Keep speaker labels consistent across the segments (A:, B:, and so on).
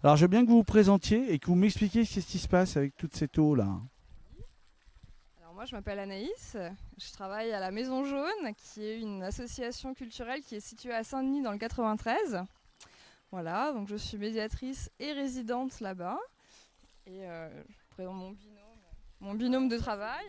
A: Alors, je veux bien que vous vous présentiez et que vous m'expliquiez ce qui se passe avec toute cette eau-là.
B: Alors moi je m'appelle Anaïs, je travaille à la Maison Jaune qui est une association culturelle qui est située à Saint-Denis dans le 93. Voilà, donc je suis médiatrice et résidente là-bas et je présente mon binôme de travail.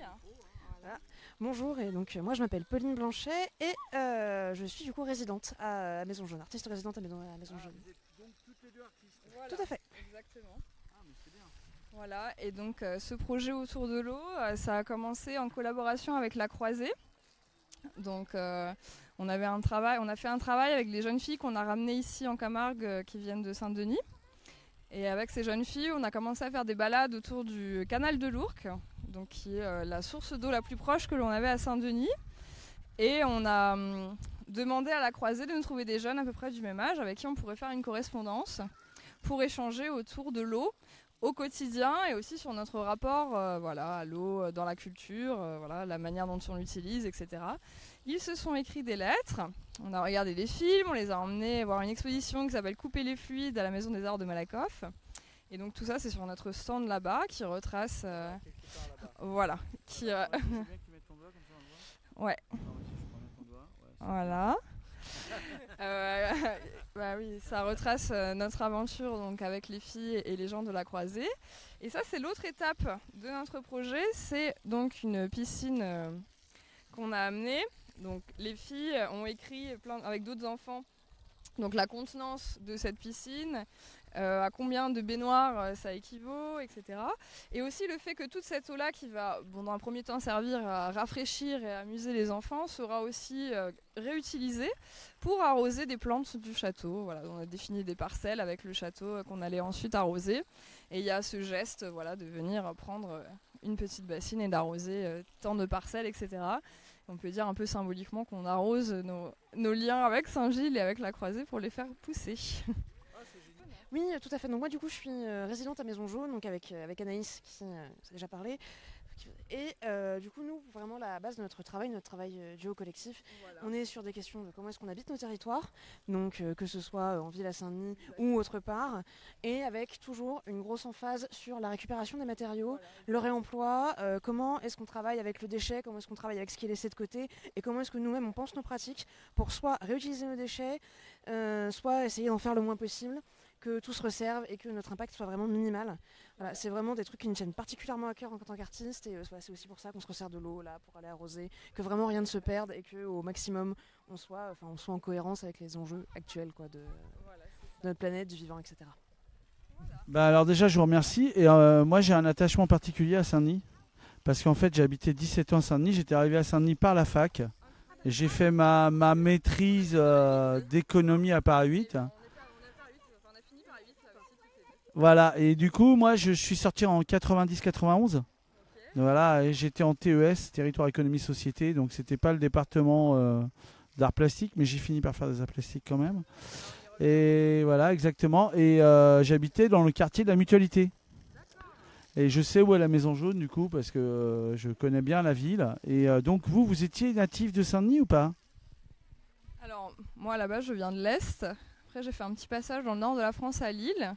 C: Voilà. Bonjour, et donc moi je m'appelle Pauline Blanchet et je suis du coup résidente à Maison Jaune, artiste résidente à Maison Jaune.
A: Vous êtes donc toutes les deux artistes.
B: Voilà,
C: Tout à fait.
B: exactement.
A: Ah, mais c'est bien.
B: Voilà, et donc ce projet autour de l'eau, ça a commencé en collaboration avec La Croisée. Donc on a fait un travail avec les jeunes filles qu'on a ramenées ici en Camargue qui viennent de Saint-Denis. Et avec ces jeunes filles, on a commencé à faire des balades autour du canal de l'Ourcq, donc qui est la source d'eau la plus proche que l'on avait à Saint-Denis. Et on a demandé à La Croisée de nous trouver des jeunes à peu près du même âge avec qui on pourrait faire une correspondance pour échanger autour de l'eau au quotidien et aussi sur notre rapport voilà, à l'eau dans la culture, voilà, la manière dont on l'utilise, etc. Ils se sont écrits des lettres, on a regardé des films, on les a emmenés voir une exposition qui s'appelle Couper les fluides à la Maison des Arts de Malakoff. Et donc tout ça c'est sur notre stand là-bas qui retrace... voilà. Qui, ouais. Voilà. Bah oui, ça retrace notre aventure donc, avec les filles et les gens de La Croisée. Et ça, c'est l'autre étape de notre projet. C'est donc une piscine qu'on a amenée. Donc, les filles ont écrit avec d'autres enfants donc, la contenance de cette piscine, à combien de baignoires ça équivaut, etc. Et aussi le fait que toute cette eau-là qui va, bon, dans un premier temps, servir à rafraîchir et à amuser les enfants, sera aussi réutilisée pour arroser des plantes du château. Voilà, on a défini des parcelles avec le château qu'on allait ensuite arroser. Et il y a ce geste voilà, de venir prendre une petite bassine et d'arroser tant de parcelles, etc. On peut dire un peu symboliquement qu'on arrose nos liens avec Saint-Gilles et avec La Croisée pour les faire pousser.
C: Oui, tout à fait. Donc moi du coup je suis résidente à Maison Jaune, donc avec Anaïs qui s'est déjà parlé. Et du coup nous, vraiment la base de notre travail duo collectif, voilà. On est sur des questions de comment est-ce qu'on habite nos territoires, donc que ce soit en ville à Saint-Denis ou autre part, et avec toujours une grosse emphase sur la récupération des matériaux, voilà. Le réemploi, comment est-ce qu'on travaille avec le déchet, comment est-ce qu'on travaille avec ce qui est laissé de côté, et comment est-ce que nous-mêmes on pense nos pratiques pour soit réutiliser nos déchets, soit essayer d'en faire le moins possible, que tout se resserve et que notre impact soit vraiment minimal. Voilà, c'est vraiment des trucs qui nous tiennent particulièrement à cœur en tant qu'artiste et c'est aussi pour ça qu'on se resserre de l'eau là pour aller arroser, que vraiment rien ne se perde et qu'au maximum on soit en cohérence avec les enjeux actuels quoi, de notre planète, du vivant, etc.
A: Bah alors déjà je vous remercie et moi j'ai un attachement particulier à Saint-Denis parce qu'en fait j'ai habité 17 ans à Saint-Denis, j'étais arrivé à Saint-Denis par la fac et j'ai fait ma maîtrise d'économie à Paris 8. Voilà, et du coup, moi, je suis sorti en 90-91. Voilà, et j'étais en TES, Territoire Économie Société, donc c'était pas le département d'art plastique, mais j'ai fini par faire des arts plastiques quand même. Et voilà, exactement. Et j'habitais dans le quartier de la Mutualité. Et je sais où est la Maison Jaune, du coup, parce que je connais bien la ville. Et donc, vous étiez natif de Saint-Denis ou pas?
B: Alors, moi, là-bas, je viens de l'Est. Après, j'ai fait un petit passage dans le nord de la France à Lille.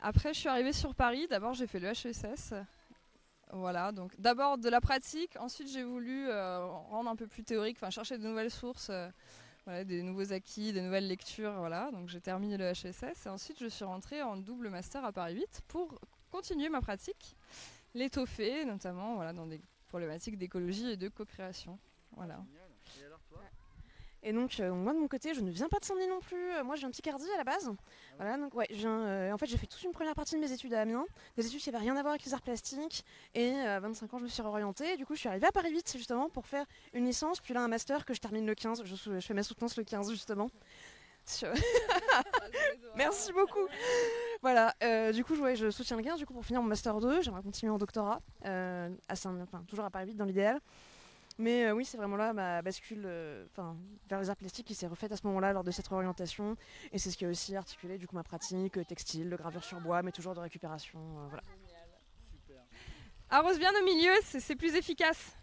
B: Après, je suis arrivée sur Paris. D'abord, j'ai fait le HESS. Voilà, donc d'abord de la pratique. Ensuite, j'ai voulu rendre un peu plus théorique, enfin chercher de nouvelles sources, voilà, des nouveaux acquis, des nouvelles lectures. Voilà, donc j'ai terminé le HESS et ensuite je suis rentrée en double master à Paris 8 pour continuer ma pratique, l'étoffer, notamment voilà, dans des problématiques d'écologie et de co-création. Voilà.
C: Et donc moi de mon côté, je ne viens pas de Saint-Denis non plus. Moi j'ai un Picardie à la base. Voilà, donc ouais, en fait j'ai fait toute une première partie de mes études à Amiens, des études qui n'avaient rien à voir avec les arts plastiques. Et à 25 ans je me suis réorientée. Et du coup je suis arrivée à Paris 8 justement pour faire une licence, puis là un master que je termine le 15. Je fais ma soutenance le 15 justement. Merci beaucoup. Voilà, du coup je soutiens le 15 du coup, pour finir mon master 2. J'aimerais continuer en doctorat, toujours à Paris 8 dans l'idéal. Mais oui, c'est vraiment là ma bascule vers les arts plastiques qui s'est refaite à ce moment-là lors de cette réorientation. Et c'est ce qui a aussi articulé du coup ma pratique textile, de gravure sur bois, mais toujours de récupération. Voilà.
B: Arrose bien au milieu, c'est plus efficace.